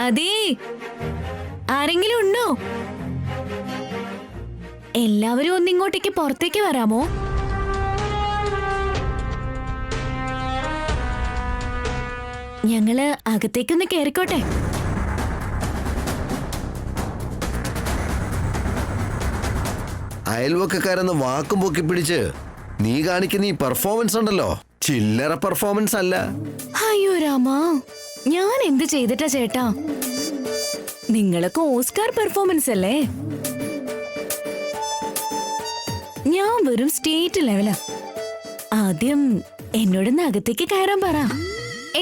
അതേ, ആരെങ്കിലും ഉണ്ടോ? എല്ലാവരും ഒന്നിങ്ങോട്ടേക്ക് പുറത്തേക്ക് വരാമോ? ഞങ്ങള് അകത്തേക്കൊന്ന് കേറിക്കോട്ടെ. അയൽവക്കക്കാരെന്ന് വാക്കും പൊക്കി പിടിച്ച് നീ കാണിക്കുന്ന ഈ പെർഫോമൻസ് ഉണ്ടല്ലോ, ചില്ലറ പെർഫോമൻസ് അല്ല. അയ്യോ രാമാ, ഞാൻ എന്ത് ചെയ്തിട്ടാ ചേട്ടാ? നിങ്ങളൊക്കെ ഓസ്കാർ പെർഫോമൻസ് അല്ലേ, ഞാൻ വെറും സ്റ്റേറ്റ് ലെവലാ. ആദ്യം എന്നോടൊന്ന് അകത്തേക്ക് കയറാൻ പറ.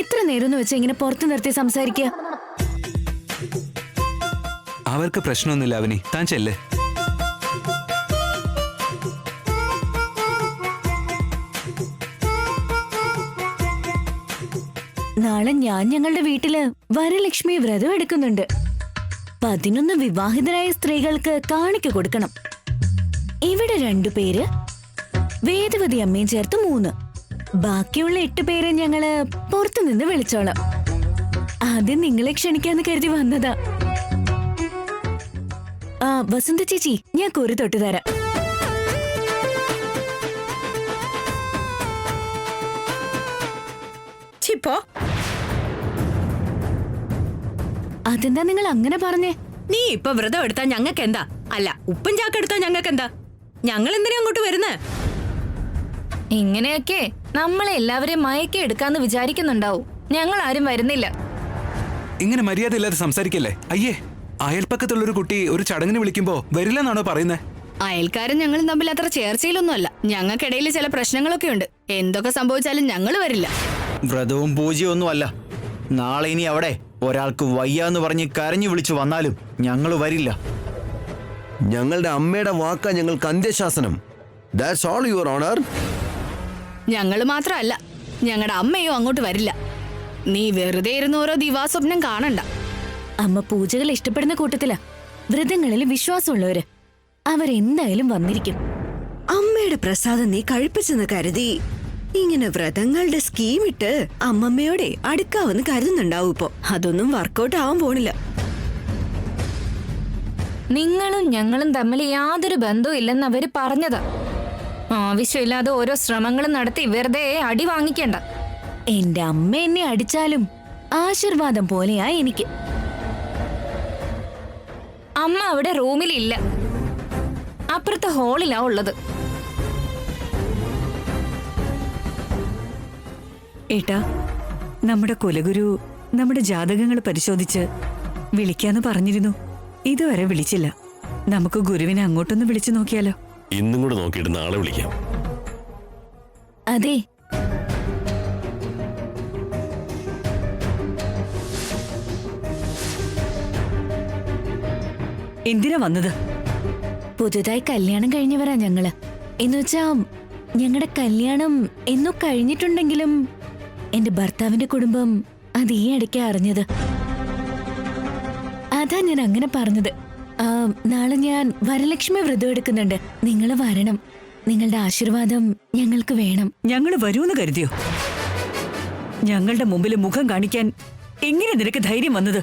എത്ര നേരം എന്ന് വെച്ചാ ഇങ്ങനെ പുറത്തു നിർത്തി സംസാരിക്കുക? അവർക്ക് പ്രശ്നമൊന്നുമില്ല അവനി, താൻ ചെല്ലേ. നാളെ ഞാൻ ഞങ്ങളുടെ വീട്ടില് വരലക്ഷ്മി വ്രതം എടുക്കുന്നുണ്ട്. 11 വിവാഹിതരായ സ്ത്രീകൾക്ക് കാണിക്ക കൊടുക്കണം. ഇവിടെ 2 പേര്, വേദവതി അമ്മയും ചേർത്ത് 3. ബാക്കിയുള്ള 8 പേരെ ഞങ്ങള് പുറത്തുനിന്ന് വിളിച്ചോളാം. ആദ്യം നിങ്ങളെ ക്ഷണിക്കാന്ന് കരുതി വന്നതാ. വസന്ത ചേച്ചി, ഞാൻ കുറി തൊട്ടു തരാം. അതെന്താ നിങ്ങൾ അങ്ങനെ പറഞ്ഞേ? നീ ഇപ്പൊ വ്രതം എടുത്താ ഞങ്ങൾക്ക് എന്താ? അല്ല, ഉപ്പും ചാക്ക് എടുത്താ ഞങ്ങൾക്ക് എന്താ? ഞങ്ങൾ എന്തിനാ അങ്ങോട്ട് വരുന്നേ? ഇങ്ങനെയൊക്കെ നമ്മളെ എല്ലാവരെയും മയക്കി എടുക്കാന്ന് വിചാരിക്കുന്നുണ്ടാവും. ഞങ്ങൾ ആരും വരുന്നില്ല. ഇങ്ങനെ മര്യാദ ഇല്ലാതെ സംസാരിക്കല്ലേ. അയ്യേ, അയൽപ്പക്കത്തുള്ളൊരു കുട്ടി ഒരു ചടങ്ങിന് വിളിക്കുമ്പോ വരില്ലെന്നാണോ പറയുന്നേ? അയൽക്കാരും ഞങ്ങളും തമ്മിൽ അത്ര ചേർച്ചയിലൊന്നും അല്ല. ഞങ്ങൾക്കിടയിൽ ചില പ്രശ്നങ്ങളൊക്കെ ഉണ്ട്. എന്തൊക്കെ സംഭവിച്ചാലും ഞങ്ങൾ വരില്ല. വ്രതവും പൂജയും ഒന്നും അല്ല. നാളെ ഇനി അവിടെ ഒരാൾക്ക് വയ്യാന്ന് പറഞ്ഞ് കരഞ്ഞു വിളിച്ചു വന്നാലും ഞങ്ങൾ വരില്ല. ഞങ്ങളുടെ അമ്മയുടെ വാക്ക ഞങ്ങൾക്ക് അന്ത്യശാസനം. That's all your honour. ഞങ്ങൾ മാത്രമല്ല, ഞങ്ങളുടെ അമ്മയോ അങ്ങോട്ട് വരില്ല. നീ വെറുതെ ഇരുന്ന് ഓരോ ദിവാസ്വപ്നം കാണണ്ട. അമ്മ പൂജകൾ ഇഷ്ടപ്പെടുന്ന കൂട്ടത്തിലാ. വ്രതങ്ങളിൽ വിശ്വാസമുള്ളവര് അവരെന്തായാലും വന്നിരിക്കും. അമ്മയുടെ പ്രസാദം നീ കഴിപ്പിച്ചെന്ന് കരുതി ഇങ്ങനെ വ്രതങ്ങളുടെ സ്കീം ഇട്ട് അമ്മമ്മയോടെ അടുക്കാവെന്ന് കരുതുന്നുണ്ടാവും. ഇപ്പൊ അതൊന്നും വർക്കൗട്ട് ആവാൻ പോണില്ല. നിങ്ങളും ഞങ്ങളും തമ്മിൽ യാതൊരു ബന്ധവും ഇല്ലെന്ന് അവര് പറഞ്ഞതാ. ആവശ്യമില്ലാതെ ഓരോ ശ്രമങ്ങളും നടത്തി വെറുതെ അടി വാങ്ങിക്കണ്ട. എന്റെ അമ്മ എന്നെ അടിച്ചാലും ആശീർവാദം പോലെയാ എനിക്ക്. അമ്മ അവിടെ റൂമിലില്ല, അപ്പുറത്തെ ഹാളിലാ ഉള്ളത്. ഏട്ടാ, നമ്മുടെ കുലഗുരു നമ്മുടെ ജാതകങ്ങൾ പരിശോധിച്ച് വിളിക്കാന്ന് പറഞ്ഞിരുന്നു. ഇതുവരെ വിളിച്ചില്ല. നമുക്ക് ഗുരുവിനെ അങ്ങോട്ടൊന്ന് വിളിച്ചു നോക്കിയാലോ? ഇന്നും കൂടെ നോക്കിയിട്ട് നാളെ വിളിക്കാം. അതെ, എന്തിനാ വന്നത്? പുതുതായി കല്യാണം കഴിഞ്ഞവരാ ഞങ്ങള്. എന്നുവെച്ചാ ഞങ്ങളുടെ കല്യാണം എന്നോ കഴിഞ്ഞിട്ടുണ്ടെങ്കിലും എന്റെ ഭർത്താവിന്റെ കുടുംബം അത് ഈ ഇടയ്ക്കാ അറിഞ്ഞത്. അതാ ഞാൻ അങ്ങനെ പറഞ്ഞത്. നാളെ ഞാൻ വരലക്ഷ്മി വ്രതം എടുക്കുന്നുണ്ട്. നിങ്ങൾ വരണം. നിങ്ങളുടെ ആശീർവാദം ഞങ്ങൾക്ക് വേണം. ഞങ്ങള് വരൂന്ന് കരുതിയോ? ഞങ്ങളുടെ മുമ്പിൽ മുഖം കാണിക്കാൻ എങ്ങനെ നിനക്ക് ധൈര്യം വന്നത്?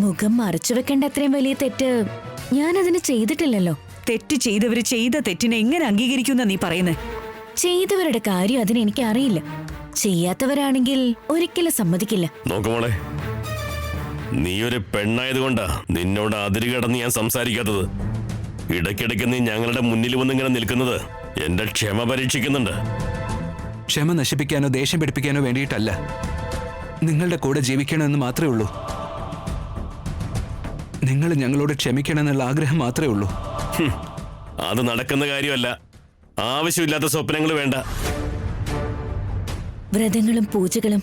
മുഖം മറച്ചു വെക്കേണ്ട അത്രയും വലിയ തെറ്റ് ഞാൻ അതിന് ചെയ്തിട്ടില്ലല്ലോ. തെറ്റ് ചെയ്തവര് ചെയ്ത തെറ്റിനെ എങ്ങനെ അംഗീകരിക്കുന്ന നീ പറയുന്നേ? ചെയ്തവരുടെ കാര്യം അതിന് എനിക്ക് അറിയില്ല. ചെയ്യാത്തവരാണെങ്കിൽ ഒരിക്കലും സമ്മതിക്കില്ല. നോക്കുമോളെ, നീ ഒരു പെണ്ണായതുകൊണ്ടാ നിന്നോട് അതിര് കടന്ന് ഞാൻ സംസാരിക്കാത്തത്. ഇടയ്ക്കിടയ്ക്ക് നീ ഞങ്ങളുടെ മുന്നിൽ വന്നിങ്ങനെ നിൽക്കുന്നത് എന്റെ ക്ഷമ പരീക്ഷിക്കുന്നുണ്ട്. ക്ഷമ നശിപ്പിക്കാനോ ദേഷ്യം പിടിപ്പിക്കാനോ വേണ്ടിയിട്ടല്ല, നിങ്ങളുടെ കൂടെ ജീവിക്കണമെന്ന് മാത്രമേ ഉള്ളൂ. നിങ്ങൾ ഞങ്ങളോട് ക്ഷമിക്കണമെന്നുള്ള ആഗ്രഹം മാത്രമേ ഉള്ളൂ. അത് നടക്കുന്ന കാര്യമല്ല. ആവശ്യമില്ലാത്ത സ്വപ്നങ്ങൾ വേണ്ട. വ്രതങ്ങളും പൂജകളും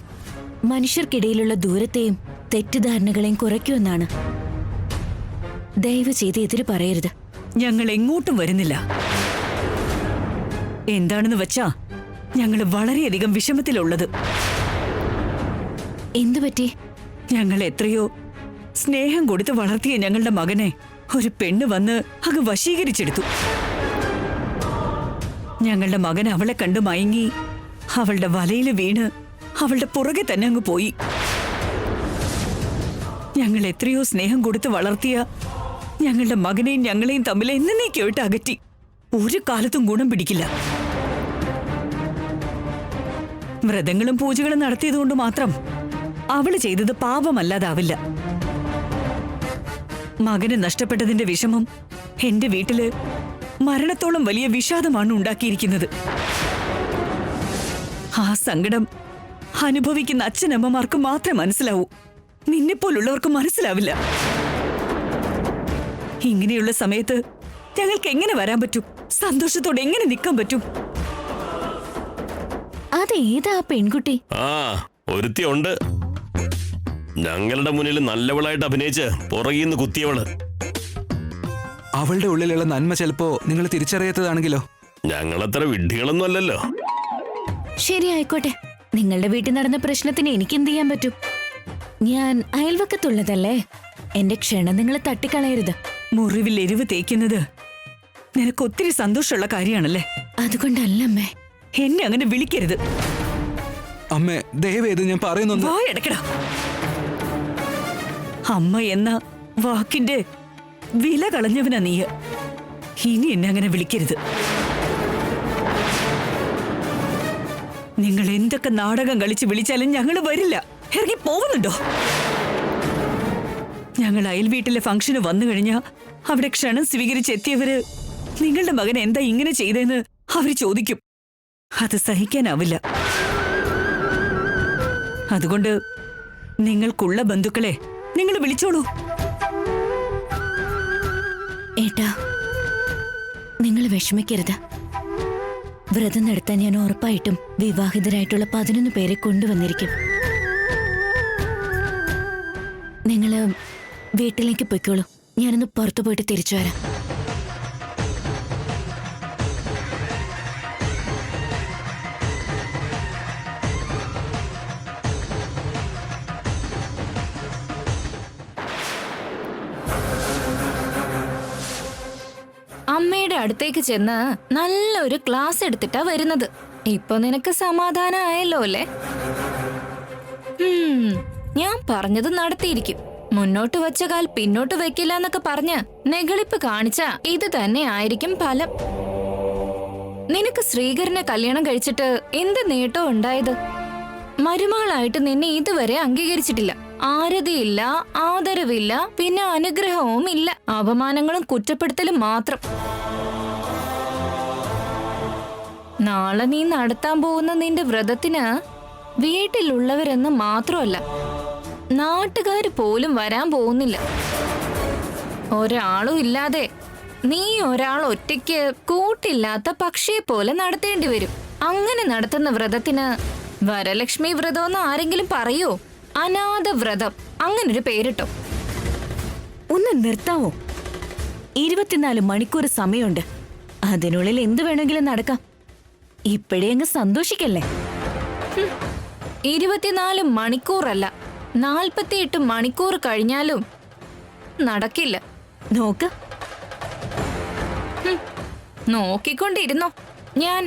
മനുഷ്യർക്കിടയിലുള്ള ദൂരത്തെയും തെറ്റിദ്ധാരണകളെയും കുറയ്ക്കുമെന്നാണ്. ദയവ് ചെയ്ത് എതിര് പറയരുത്. ഞങ്ങൾ എങ്ങോട്ടും വരുന്നില്ല. എന്താണെന്ന് വെച്ചാ ഞങ്ങൾ വളരെയധികം വിഷമത്തിലുള്ളത്. എന്തുപറ്റി? ഞങ്ങൾ എത്രയോ സ്നേഹം കൊടുത്ത് വളർത്തിയ ഞങ്ങളുടെ മകനെ ഒരു പെണ്ണ് വന്ന് അങ്ങ് വശീകരിച്ചെടുത്തു. ഞങ്ങളുടെ മകൻ അവളെ കണ്ടു മയങ്ങി അവളുടെ വലയില് വീണ് അവളുടെ പുറകെ തന്നെ അങ്ങ് പോയി. ഞങ്ങൾ എത്രയോ സ്നേഹം കൊടുത്ത് വളർത്തിയ ഞങ്ങളുടെ മകനെയും ഞങ്ങളെയും തമ്മിൽ എന്നേക്കായിട്ട് അകറ്റി. ഒരു കാലത്തും ഗുണം പിടിക്കില്ല. വ്രതങ്ങളും പൂജകളും നടത്തിയതുകൊണ്ട് മാത്രം അവള് ചെയ്തത് പാപമല്ലാതാവില്ല. മകന് നഷ്ടപ്പെട്ടതിന്റെ വിഷമം എന്റെ വീട്ടില് മരണത്തോളം വലിയ വിഷാദമാണ് ഉണ്ടാക്കിയിരിക്കുന്നത്. ആ സങ്കടം അനുഭവിക്കുന്ന അച്ഛനമ്മമാർക്ക് മാത്രമേ മനസ്സിലാവൂ. നിന്നെപ്പോലുള്ളവർക്ക് മനസ്സിലാവില്ല. ഇങ്ങനെയുള്ള സമയത്ത് ഞങ്ങൾക്ക് എങ്ങനെ വരാൻ പറ്റും? സന്തോഷത്തോടെ എങ്ങനെ നിൽക്കാൻ പറ്റും? അതേതാ പെൺകുട്ടി? ആ ഒരുത്തി ഉണ്ട്. ഞങ്ങളുടെ മുന്നിൽ നല്ലവളായിട്ട് അഭിനയിച്ച് പുറകിന്ന് കുത്തിയവള്. അവളുടെ ഉള്ളിലുള്ള നന്മ ചിലപ്പോ നിങ്ങൾ തിരിച്ചറിയാത്തതാണെങ്കിലോ? ഞങ്ങളത്ര വിഡ്ഢികളൊന്നും അല്ലല്ലോ. ശരി, ആയിക്കോട്ടെ. നിങ്ങളുടെ വീട്ടിൽ നടന്ന പ്രശ്നത്തിന് എനിക്ക് എന്ത് ചെയ്യാൻ പറ്റും? ഞാൻ അയൽവക്കത്തുള്ളതല്ലേ. എന്റെ ക്ഷണം നിങ്ങൾ തട്ടിക്കളയരുത്. മുറിവിൽ എരിവ് തേക്കുന്നത് നിനക്ക് ഒത്തിരി സന്തോഷമുള്ള കാര്യമാണല്ലേ? അതുകൊണ്ടല്ല അമ്മേ. എന്നെ അങ്ങനെ വിളിക്കരുത്. അമ്മേ, ദയവേത് ഞാൻ പറയുന്നൊന്ന്. വായടക്കടാ. അമ്മ എന്ന വാക്കിന്റെ വില കളഞ്ഞവനാ നീ. ഇനി എന്നെ അങ്ങനെ വിളിക്കരുത്. നിങ്ങൾ എന്തൊക്കെ നാടകം കളിച്ച് വിളിച്ചാലും ഞങ്ങൾ വരില്ല. ഇറങ്ങി പോകുന്നുണ്ടോ? ഞങ്ങൾ അയൽ വീട്ടിലെ ഫംഗ്ഷന് വന്നു കഴിഞ്ഞാ അവിടെ ക്ഷണം സ്വീകരിച്ചെത്തിയവര് നിങ്ങളുടെ മകൻ എന്താ ഇങ്ങനെ ചെയ്തെന്ന് അവര് ചോദിക്കും. അത് സഹിക്കാനാവില്ല. അതുകൊണ്ട് നിങ്ങൾക്കുള്ള ബന്ധുക്കളെ നിങ്ങൾ വിളിച്ചോളൂ. ഏട്ടാ, നിങ്ങൾ വിഷമിക്കരുത്. വ്രതം നടത്താൻ ഞാൻ ഉറപ്പായിട്ടും വിവാഹിതരായിട്ടുള്ള 11 പേരെ കൊണ്ടുവന്നിരിക്കും. നിങ്ങള് വീട്ടിലേക്ക് പൊയ്ക്കോളൂ. ഞാനൊന്ന് പുറത്തു പോയിട്ട് തിരിച്ചു വരാം. അമ്മയുടെ അടുത്തേക്ക് ചെന്ന് നല്ലൊരു ക്ലാസ് എടുത്തിട്ടാ വരുന്നത്. ഇപ്പൊ നിനക്ക് സമാധാനമായല്ലോ അല്ലേ? ഞാൻ പറഞ്ഞത് നടത്തിയിരിക്കും. മുന്നോട്ട് വെച്ച കാൽ പിന്നോട്ട് വെക്കില്ല എന്നൊക്കെ പറഞ്ഞ് നെഗളിപ്പ് കാണിച്ച ഇത് തന്നെ ആയിരിക്കും ഫലം. നിനക്ക് ശ്രീകരനെ കല്യാണം കഴിച്ചിട്ട് എന്ത് നേട്ടം ഉണ്ടായത്? മരുമകളായിട്ട് നിന്നെ ഇതുവരെ അംഗീകരിച്ചിട്ടില്ല. ആരതിയില്ല, ആദരവില്ല, പിന്നെ അനുഗ്രഹവും ഇല്ല. അപമാനങ്ങളും കുറ്റപ്പെടുത്തലും മാത്രം. നാളെ നീ നടത്താൻ പോകുന്ന നിന്റെ വ്രതത്തിന് വീട്ടിലുള്ളവരെന്ന് മാത്രമല്ല, നാട്ടുകാർ പോലും വരാൻ പോകുന്നില്ല. ഒരാളും ഇല്ലാതെ നീ ഒരാൾ ഒറ്റയ്ക്ക് കൂട്ടില്ലാത്ത പക്ഷിയെ പോലെ നടത്തേണ്ടി വരും. അങ്ങനെ നടത്തുന്ന വ്രതത്തിന് വരലക്ഷ്മി വ്രതമെന്ന് ആരെങ്കിലും പറയോ? അനാഥ വ്രതം അങ്ങനൊരു പേരിട്ടോ? ഒന്ന് നിർത്താവോ? 24 മണിക്കൂർ സമയമുണ്ട്. അതിനുള്ളിൽ എന്ത് വേണമെങ്കിലും നടക്കാം. ഇപ്പോഴേ അങ്ങ് സന്തോഷിക്കല്ലേ? 24 മണിക്കൂറല്ല, 48 മണിക്കൂർ കഴിഞ്ഞാലും നടക്കില്ല. നോക്ക്. നോക്കിക്കൊണ്ടിരുന്നോ? ഞാൻ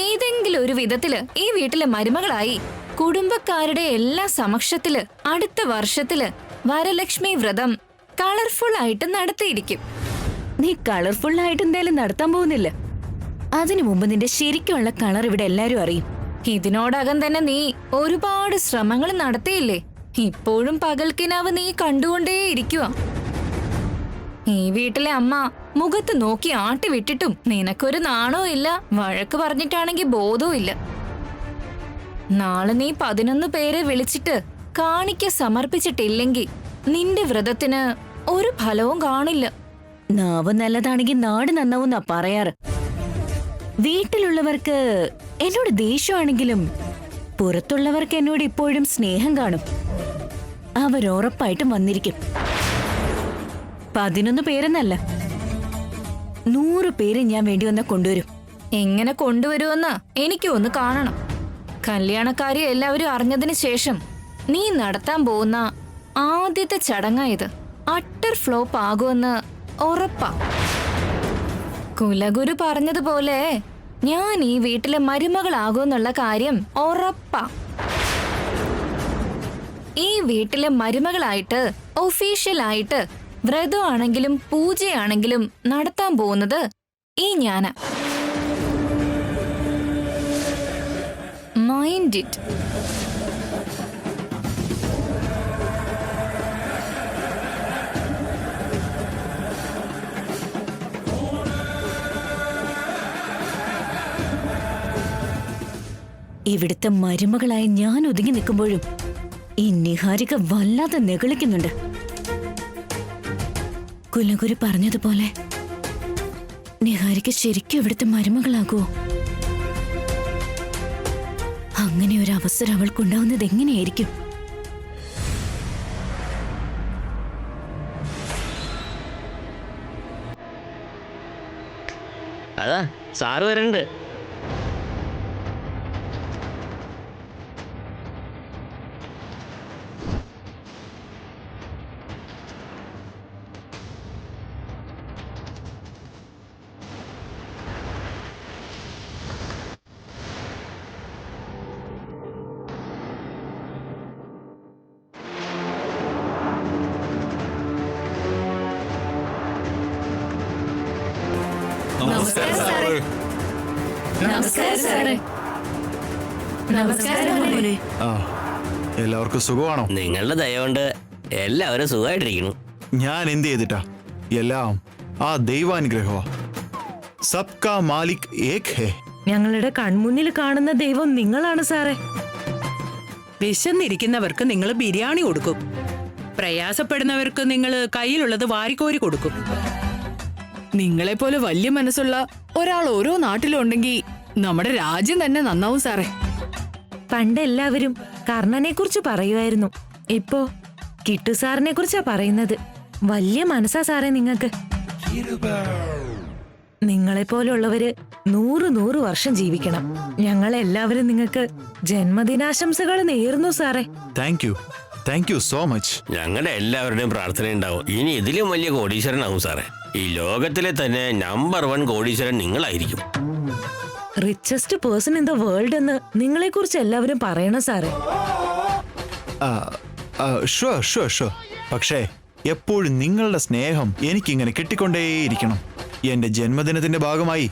ഏതെങ്കിലും ഒരു വിധത്തില് ഈ വീട്ടിലെ മരുമകളായി കുടുംബക്കാരുടെ എല്ലാ സമക്ഷത്തില് അടുത്ത വർഷത്തില് വരലക്ഷ്മി വ്രതം കളർഫുൾ ആയിട്ട് നടത്തിയിരിക്കും. നീ കളർഫുൾ ആയിട്ട് എന്തായാലും നടത്താൻ പോകുന്നില്ല. അതിനു മുമ്പ് നിന്റെ ശരിക്കുള്ള കളർ ഇവിടെ എല്ലാരും അറിയും. ഇതിനോടകം തന്നെ നീ ഒരുപാട് ശ്രമങ്ങൾ നടത്തിയില്ലേ? ഇപ്പോഴും പകൽക്കിനാവ് നീ കണ്ടുകൊണ്ടേയിരിക്കുക. ഈ വീട്ടിലെ അമ്മ മുഖത്ത് നോക്കി ആട്ടി വിട്ടിട്ടും നിനക്കൊരു നാണോ ഇല്ല, വഴക്ക് പറഞ്ഞിട്ടാണെങ്കിൽ ബോധവും ഇല്ല. നാളെ നീ 11 പേരെ വിളിച്ചിട്ട് കാണിക്ക സമർപ്പിച്ചിട്ടില്ലെങ്കിൽ നിന്റെ വ്രതത്തിന് ഒരു ഫലവും കാണില്ല. നാവ് നല്ലതാണെങ്കിൽ നാട് നന്നാവുന്നാ പറയാറ്. വീട്ടിലുള്ളവർക്ക് എന്നോട് ദേഷ്യമാണെങ്കിലും പുറത്തുള്ളവർക്ക് എന്നോട് ഇപ്പോഴും സ്നേഹം കാണും. അവരുറപ്പായിട്ടും വന്നിരിക്കും. 11 പേരെന്നല്ല, 100 പേര് ഞാൻ വേണ്ടി വന്ന കൊണ്ടുവരും. എങ്ങനെ കൊണ്ടുവരുമെന്ന് എനിക്കും ഒന്ന് കാണണം. കല്യാണക്കാരി എല്ലാവരും അറിഞ്ഞതിന് ശേഷം നീ നടത്താൻ പോകുന്ന ആദ്യത്തെ ചടങ്ങായത്. അട്ടർ ഫ്ലോപ്പ് ആകുമെന്ന് ഉറപ്പാ. കുലഗുരു പറഞ്ഞതുപോലെ ഞാൻ ഈ വീട്ടിലെ മരുമകളാകുമെന്നുള്ള കാര്യം ഉറപ്പാ. ഈ വീട്ടിലെ മരുമകളായിട്ട് ഒഫീഷ്യലായിട്ട് വ്രതമാണെങ്കിലും പൂജയാണെങ്കിലും നടത്താൻ പോകുന്നത് ഈ ഞാനാ. Mind it. ഇവിടുത്തെ മരുമകളായി ഞാൻ ഒതുങ്ങി നിൽക്കുമ്പോഴും ഈ നിഹാരിക വല്ലാതെ നെകളിക്കുന്നുണ്ട്. കുലഗുരു പറഞ്ഞതുപോലെ നിഹാരിക ശരിക്കും ഇവിടുത്തെ മരുമകളാകുമോ? അങ്ങനെ ഒരു അവസരം അവൾക്കുണ്ടാവുന്നത് എങ്ങനെയായിരിക്കും? അതാ സാറ് വരണ്ട്. നമസ്കാരം സാറേ. നമസ്കാരം സാറേ. നമസ്കാരം മോനെ. ആ എല്ലാവർക്കും സുഖമാണോ? നിങ്ങളുടെ ദയ കൊണ്ട് എല്ലാവരും സുഖമായിട്ടിരിക്കുന്നു. ഞാൻ എന്ത് ചെയ്തിട്ടാ? എല്ലാം ആ ദൈവാനുഗ്രഹമാ. സബ്കാ മാലിക് ഏക് ഹേ. ഞങ്ങളുടെ കൺമുന്നിൽ കാണുന്ന ദൈവം നിങ്ങളാണ് സാറേ. വിശന്നിരിക്കുന്നവർക്ക് നിങ്ങൾ ബിരിയാണി കൊടുക്കും, പ്രയാസപ്പെടുന്നവർക്ക് നിങ്ങൾ കയ്യിലുള്ളത് വാരിക്കോരി കൊടുക്കും. നിങ്ങളെപ്പോലെ വലിയ മനസ്സുള്ള ഒരാൾ ഓരോ നാട്ടിലും ഉണ്ടെങ്കിൽ നമ്മുടെ രാജ്യം തന്നെ നന്നാവും സാറേ. പണ്ട് എല്ലാവരും കർണനെ കുറിച്ച് പറയുമായിരുന്നു, ഇപ്പോ കിട്ടു സാറിനെ കുറിച്ചാ പറയുന്നത്. വലിയ മനസ്സാ സാറേ നിങ്ങൾക്ക്. നിങ്ങളെപ്പോലുള്ളവര് 100 വർഷം ജീവിക്കണം. ഞങ്ങളെല്ലാവരും നിങ്ങൾക്ക് ജന്മദിനാശംസകൾ നേരുന്നു സാറേ. Thank you so much. ഞങ്ങളുടെ എല്ലാവരുടെയും പ്രാർത്ഥനയുണ്ടാവും ഇനി ഇതിലും വലിയ കോടീശ്വരനാവും സാറേ. ഈ ലോകത്തിലെ തന്നെ നമ്പർ 1 കോടീശ്വരൻ നിങ്ങളായിരിക്കും. Richest person in the world എന്ന് നിങ്ങളെ കുറിച്ച് എല്ലാവരും പറയണം സാറേ. ഷുവർ. പക്ഷേ എപ്പോഴും നിങ്ങളുടെ സ്നേഹം എനിക്കിങ്ങനെ കിട്ടിക്കൊണ്ടേയിരിക്കണം. എന്റെ ജന്മദിനത്തിന്റെ ഭാഗമായി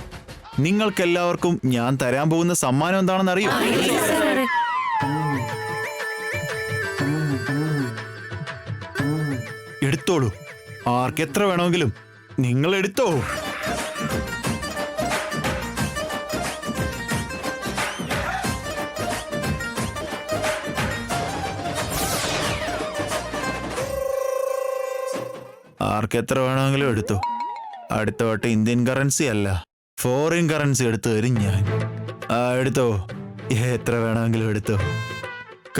നിങ്ങൾക്കെല്ലാവർക്കും ഞാൻ തരാൻ പോകുന്ന സമ്മാനം എന്താണെന്ന് അറിയോ? എടുത്തോളൂ, ആർക്കെത്ര വേണമെങ്കിലും നിങ്ങൾ എടുത്തോ. ആർക്കെത്ര വേണമെങ്കിലും എടുത്തോ. അടുത്ത വട്ടം ഇന്ത്യൻ കറൻസി അല്ല, ഫോറിൻ കറൻസി എടുത്തു തരും ഞാൻ. എടുത്തോ, എത്ര വേണമെങ്കിലും എടുത്തോ.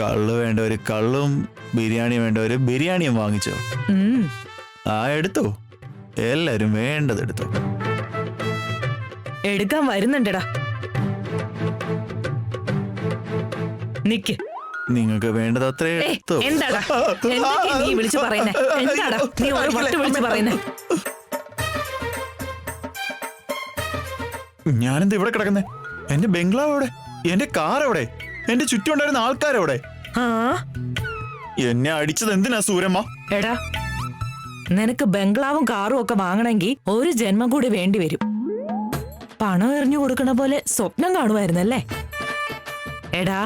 കള്ള് വേണ്ടവര് കള്ളും ബിരിയാണി വേണ്ടവര് ബിരിയാണിയും വാങ്ങിച്ചോ. എടുത്തോ, എല്ലാരും വേണ്ടത് എടുത്തോ. എടുക്കാൻ വരുന്നുണ്ടടാ, നിക്ക്. നിങ്ങൾക്ക് വേണ്ടത് അത്രേ എടുത്തോ. എന്താടാ നീ വിളിച്ചു പറയുന്നേ? എന്താടാ നീ ഓരോ വട്ട് വിളിച്ചു പറയുന്നേ? ഞാനെന്താ ഇവിടെ കിടക്കുന്നേ? എന്റെ ബംഗ്ലാവ് എവിടെ? എന്റെ കാർ എവിടെ? എന്റെ ചുറ്റും ഉണ്ടായിരുന്ന ആൾക്കാരെവിടെ? എന്നെ അടിച്ചത് എന്തിനാ സൂരമ്മ? എടാ, നിനക്ക് ബംഗ്ലാവും കാറും ഒക്കെ വാങ്ങണമെങ്കിൽ ഒരു ജന്മം കൂടി വേണ്ടി വരും. പണം എറിഞ്ഞു കൊടുക്കണ പോലെ സ്വപ്നം കാണുമായിരുന്നല്ലേ? എടാ,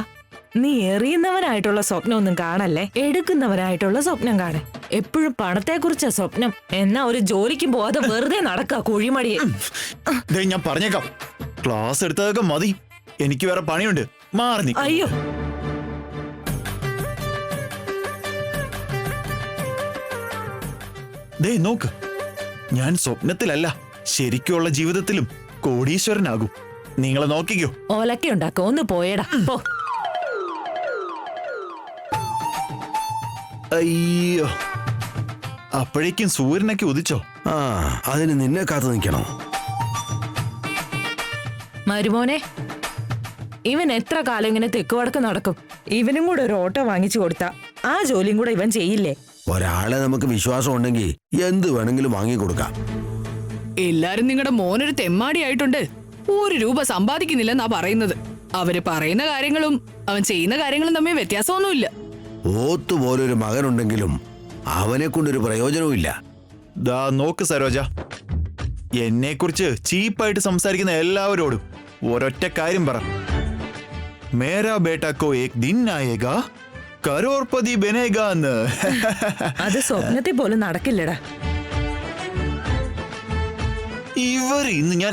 നീ എറിയുന്നവനായിട്ടുള്ള സ്വപ്നം ഒന്നും കാണല്ലേ, എടുക്കുന്നവനായിട്ടുള്ള സ്വപ്നം കാണേ. എപ്പോഴും പണത്തെക്കുറിച്ചാ സ്വപ്നം. എന്നാ ഒരു ജോലിക്കും പോവാതെ വെറുതെ നടക്ക കുഴിമടിയെ. ഞാൻ പറഞ്ഞേക്കാം, ക്ലാസ് എടുത്തതൊക്കെ മതി, എനിക്ക് വേറെ പണിയുണ്ട്. മാറി. അയ്യോ, നോക്ക്, ഞാൻ സ്വപ്നത്തിലല്ല ശരിക്കുള്ള ജീവിതത്തിലും കോടീശ്വരനാകും. നിങ്ങളെ നോക്കിക്കോ. ഓലക്കുണ്ടാക്കോ, ഒന്ന് പോയടാ പോ. അയ്യോ, അപ്പോഴേക്കും സൂര്യനൊക്കെ ഉദിച്ചോ? അതിന് നിന്നെ കാത്തു നിൽക്കണോ? മരുമോനെ, ഇവൻ എത്ര കാലം ഇങ്ങനെ തെക്ക് വടക്ക് നടക്കും? ഇവനും കൂടെ ഒരു ഓട്ടോ വാങ്ങിച്ചു കൊടുത്താ ആ ജോലിയും കൂടെ ഇവൻ ചെയ്യില്ലേ? ഒരാളെ നമുക്ക് വിശ്വാസം ഉണ്ടെങ്കിൽ എന്ത് വേണമെങ്കിലും വാങ്ങിക്കൊടുക്കാം. എല്ലാരും നിങ്ങളുടെ മോനൊരു തെമ്മാടി ആയിട്ടുണ്ട്. ₹1 സമ്പാദിക്കുന്നില്ലെന്നാ പറയുന്നത്. അവര് പറയുന്ന കാര്യങ്ങളും അവൻ ചെയ്യുന്ന കാര്യങ്ങളും തമ്മിൽ വ്യത്യാസമൊന്നുമില്ല. ഓത്തുപോലൊരു മകനുണ്ടെങ്കിലും അവനെ കൊണ്ടൊരു പ്രയോജനവുമില്ല. ദാ നോക്ക് സരോജ, എന്നെ കുറിച്ച് ചീപ്പായിട്ട് സംസാരിക്കുന്ന എല്ലാവരോടും ഒരൊറ്റ കാര്യം പറ. മേരാ ബേട്ടാ കോ ഏക് ദിൻ ആയേഗാ കരോർപതി ബനേഗാ എന്ന്. അത് സ്വപ്നത്തെ പോലും നടക്കില്ലടാ. ഇവർ ഇന്ന് ഞാൻ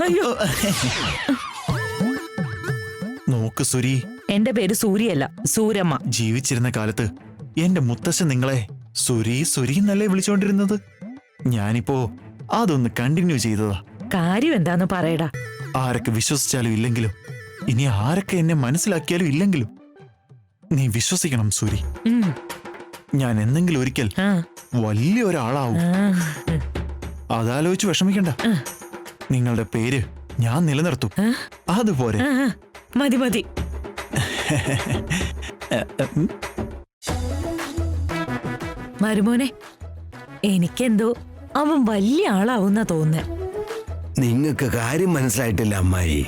നോക്ക് സുരി, എന്റെ പേര് സൂര്യയല്ല, സൂരമ്മ. ജീവിച്ചിരുന്ന കാലത്ത് എന്റെ മുത്തശ്ശൻ നിങ്ങളെ സുരി സുരി എന്നല്ലേ വിളിച്ചോണ്ടിരുന്നത്. ഞാനിപ്പോ അതൊന്ന് കണ്ടിന്യൂ ചെയ്തതാ. കാര്യം എന്താന്ന് പറയടാ. ആരൊക്കെ വിശ്വസിച്ചാലും ഇല്ലെങ്കിലും, ഇനി ആരൊക്കെ എന്നെ മനസ്സിലാക്കിയാലും ഇല്ലെങ്കിലും, നീ വിശ്വസിക്കണം സൂരി. ഞാൻ എന്തെങ്കിലും ഒരിക്കൽ വലിയ ഒരാളാവും. അതാലോചിച്ച് വിഷമിക്കണ്ട. നിങ്ങളുടെ പേര് ഞാൻ നിലനിർത്തും. അതുപോലെ മതി മതി. മരുമോനെ, എനിക്കെന്തോ അവൻ വലിയ ആളാവുന്ന തോന്നുന്നേ. നിങ്ങൾക്ക് കാര്യം മനസ്സിലായിട്ടില്ല അമ്മായി.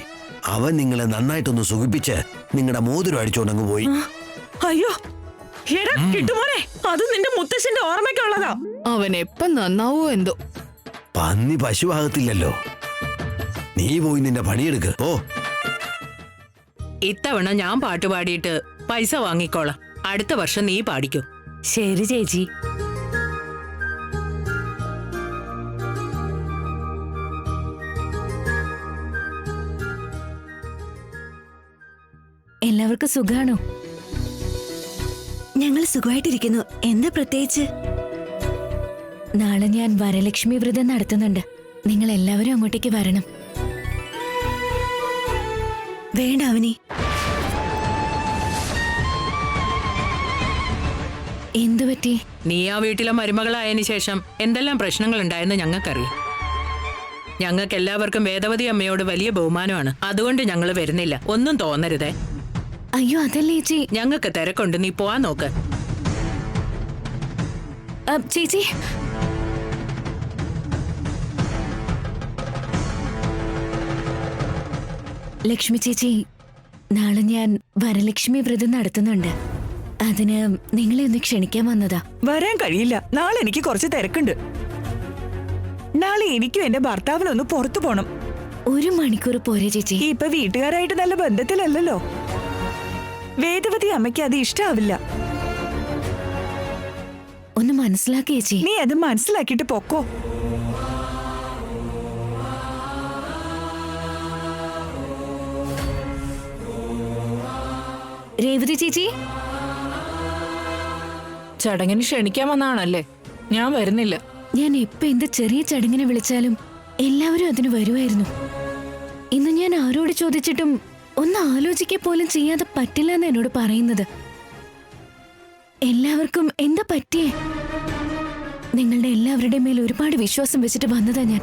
അവൻ നിങ്ങളെ നന്നായിട്ടൊന്ന് സുഖിപ്പിച്ച് നിങ്ങളുടെ മോതിരം അടിച്ചോണ്ടങ്ങ് പോയി. അയ്യോ എടാ കിട്ടുമോനെ, അത് നിന്റെ മുത്തശ്ശന്റെ ഓർമ്മയ്ക്കുള്ളതാ. അവൻ എപ്പം നന്നാവോ എന്തോ. പന്നി പശുവാകത്തില്ലല്ലോ. നീ പോയി നിന്റെ പണിയെടുക്ക്. ഓ, ഇത്തവണ ഞാൻ പാട്ട് പാടിയിട്ട് പൈസ വാങ്ങിക്കോളാം. അടുത്ത വർഷം നീ പാടിക്കോ. ശരി ചേച്ചി. എല്ലാവർക്കും സുഖാണോ? ഞങ്ങൾ സുഖമായിട്ടിരിക്കുന്നു. എന്താ പ്രത്യേകിച്ച്? നാളെ ഞാൻ വരലക്ഷ്മി വ്രതം നടത്തുന്നുണ്ട്. നിങ്ങൾ എല്ലാവരും അങ്ങോട്ടേക്ക് വരണം. വേണ്ട അവനി. എന്തു പറ്റി? നീ ആ വീട്ടിലെ മരുമകളായതിനു ശേഷം എന്തെല്ലാം പ്രശ്നങ്ങൾ ഉണ്ടായെന്ന് ഞങ്ങൾക്കറിയാം. ഞങ്ങൾക്ക് എല്ലാവർക്കും വേദവതി അമ്മയോട് വലിയ ബഹുമാനമാണ്. അതുകൊണ്ട് ഞങ്ങൾ വരുന്നില്ല. ഒന്നും തോന്നരുതേ. അയ്യോ അതല്ലേ ചേച്ചി. ഞങ്ങൾക്ക് തിരക്കുണ്ട്, നീ പോവാൻ നോക്ക്. ചേച്ചി, ലക്ഷ്മി ചേച്ചി, നാളെ ഞാൻ വരലക്ഷ്മി വ്രതം നടത്തുന്നുണ്ട്. അതിന് നിങ്ങളെ ഒന്ന് ക്ഷണിക്കാൻ വന്നതാ. വരാൻ കഴിയില്ല. നാളെ എനിക്ക് കുറച്ച് തിരക്കുണ്ട്. നാളെ എനിക്കും എന്റെ ഭർത്താവിനൊന്ന് പുറത്തു പോണം. 1 മണിക്കൂർ പോരെ ചേച്ചി? ഇപ്പൊ വീട്ടുകാരായിട്ട് നല്ല ബന്ധത്തിലല്ലല്ലോ. വേദവതി അമ്മയ്ക്ക് അത് ഇഷ്ടാവില്ല. ഒന്ന് മനസ്സിലാക്കി ചേച്ചി. നീ അത് മനസ്സിലാക്കിയിട്ട് പൊക്കോ. രേവതി ചേച്ചി, ചടങ്ങിന് ക്ഷണിക്കാൻ വന്നാണല്ലേ? ഞാൻ വരുന്നില്ല. ഞാൻ എപ്പോ എന്ത് ചെറിയ ചടങ്ങിനെ വിളിച്ചാലും എല്ലാവരും അതിന് വരുമായിരുന്നു. ഇന്ന് ഞാൻ ആരോട് ചോദിച്ചിട്ടും ഒന്ന് ആലോചിക്കുക പോലും ചെയ്യാതെ പറ്റില്ല എന്ന് എന്നോട് പറയുന്നത്. എല്ലാവർക്കും എന്താ പറ്റിയേ? നിങ്ങളുടെ എല്ലാവരുടെ മേൽ ഒരുപാട് വിശ്വാസം വെച്ചിട്ട് വന്നതാ ഞാൻ.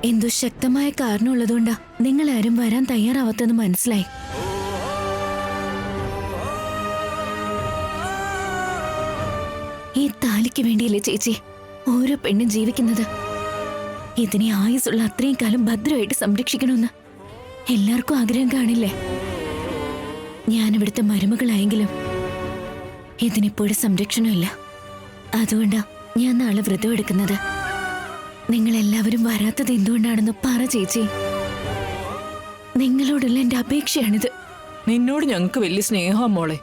എന്തോ ശക്തമായ കാരണമുള്ളതുകൊണ്ടാ നിങ്ങളാരും വരാൻ തയ്യാറാവാത്തെന്ന് മനസ്സിലായി. ഈ താലിക്ക് വേണ്ടിയല്ലേ ചേച്ചി ഓരോ പെണ്ണും ജീവിക്കുന്നത്? ഇതിനെ ആയുസുള്ള അത്രയും കാലം ഭദ്രമായിട്ട് സംരക്ഷിക്കണമെന്ന് എല്ലാവർക്കും ആഗ്രഹം കാണില്ലേ? ഞാനിവിടുത്തെ മരുമകളായെങ്കിലും ഇതിനിപ്പോഴും സംരക്ഷണമില്ല. അതുകൊണ്ടാ ഞാൻ നാളെ വ്രതം എടുക്കുന്നത്. നിങ്ങളെല്ലാവരും വരാത്തത് എന്തുകൊണ്ടാണെന്ന് പറ ചേച്ചി. നിങ്ങളോടുള്ള എന്റെ അപേക്ഷയാണിത്. നിന്നോട് ഞങ്ങൾക്ക് വലിയ സ്നേഹം മോളെ.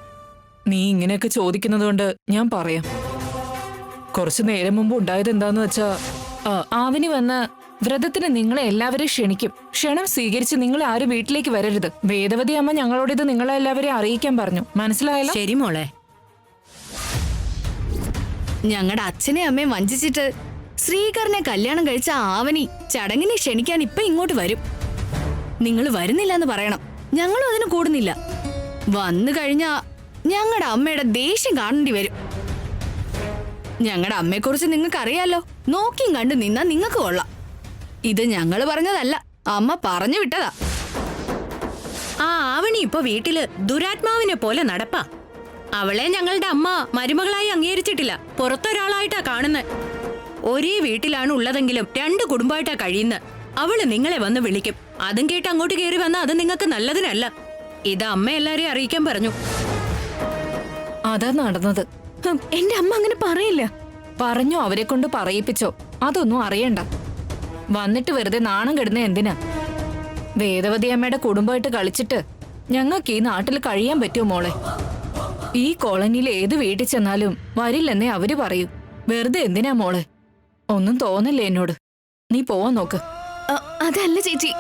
നീ ഇങ്ങനെയൊക്കെ ചോദിക്കുന്നത് കൊണ്ട് ഞാൻ പറയാം. കുറച്ചു നേരം മുമ്പ് ഉണ്ടായത് എന്താന്ന് വെച്ചാ, ആവിനി വന്ന് വ്രതത്തിന് നിങ്ങളെ എല്ലാവരെയും ക്ഷണിക്കും. ക്ഷണം സ്വീകരിച്ച് നിങ്ങൾ ആരും വീട്ടിലേക്ക് വരരുത്. വേദവതി അമ്മ ഞങ്ങളോട് ഇത് നിങ്ങളെ എല്ലാവരെയും അറിയിക്കാൻ പറഞ്ഞു. മനസ്സിലായല്ലോ? ശരി മോളെ. ഞങ്ങളുടെ അച്ഛനെ അമ്മയും വഞ്ചിച്ചിട്ട് ശ്രീകരനെ കല്യാണം കഴിച്ച ആവനി ചടങ്ങിനെ ക്ഷണിക്കാൻ ഇപ്പൊ ഇങ്ങോട്ട് വരും. നിങ്ങൾ വരുന്നില്ല എന്ന് പറയണം. ഞങ്ങളും അതിന് കൂടുന്നില്ല. വന്നു കഴിഞ്ഞാ ഞങ്ങളുടെ അമ്മയുടെ ദേഷ്യം കാണേണ്ടി വരും. ഞങ്ങളുടെ അമ്മയെക്കുറിച്ച് നിങ്ങൾക്ക് അറിയാലോ. നോക്കിയും കണ്ടു നിന്നാ നിങ്ങൾക്ക് കൊള്ളാം. ഇത് ഞങ്ങൾ പറഞ്ഞതല്ല, അമ്മ പറഞ്ഞു വിട്ടതാ. ആ ആവണി ഇപ്പൊ വീട്ടില് ദുരാത്മാവിനെ പോലെ നടപ്പാ. അവളെ ഞങ്ങളുടെ അമ്മ മരുമകളായി അംഗീകരിച്ചിട്ടില്ല. പുറത്തൊരാളായിട്ടാ കാണുന്നത്. ഒരേ വീട്ടിലാണ് ഉള്ളതെങ്കിലും 2 കുടുംബമായിട്ടാ കഴിയുന്നത്. അവള് നിങ്ങളെ വന്ന് വിളിക്കും. അതും കേട്ട് അങ്ങോട്ട് കയറി വന്നാൽ അത് നിങ്ങൾക്ക് നല്ലതിനല്ല. ഇത് അമ്മ എല്ലാരെയും അറിയിക്കാൻ പറഞ്ഞു. അതാ നടന്നത്. എന്റെ അമ്മ അങ്ങനെ പറയില്ല. പറഞ്ഞോ അവരെ കൊണ്ട് പറയിപ്പിച്ചോ അതൊന്നും അറിയണ്ട. വന്നിട്ട് വെറുതെ നാണം കെടുന്ന എന്തിനാ? വേദവതി അമ്മയുടെ കുടുംബമായിട്ട് കളിച്ചിട്ട് ഞങ്ങൾക്ക് ഈ നാട്ടിൽ കഴിയാൻ പറ്റുമോ മോളെ? ഈ കോളനിയിൽ ഏത് വീട്ടിൽ ചെന്നാലും വരില്ലെന്നേ അവര് പറയൂ. വെറുതെ എന്തിനാ മോളെ? ഒന്നും തോന്നില്ലേ എന്നോട്? നീ പോവാൻ നോക്ക്. അതല്ല ചേച്ചി,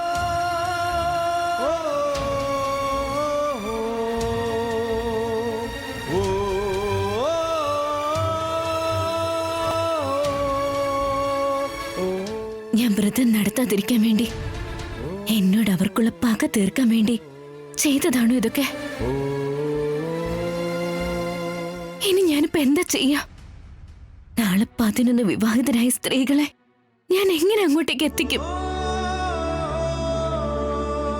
ഞാൻ വ്രതം നടത്താതിരിക്കാൻ വേണ്ടി, എന്നോട് അവർക്കുള്ള പക തീർക്കാൻ വേണ്ടി ചെയ്തതാണോ ഇതൊക്കെ? ഇനി ഞാനിപ്പോ എന്താ ചെയ്യാ? നാളെ 11 വിവാഹിതരായ സ്ത്രീകളെ ഞാൻ എങ്ങനെ അങ്ങോട്ടേക്ക് എത്തിക്കും?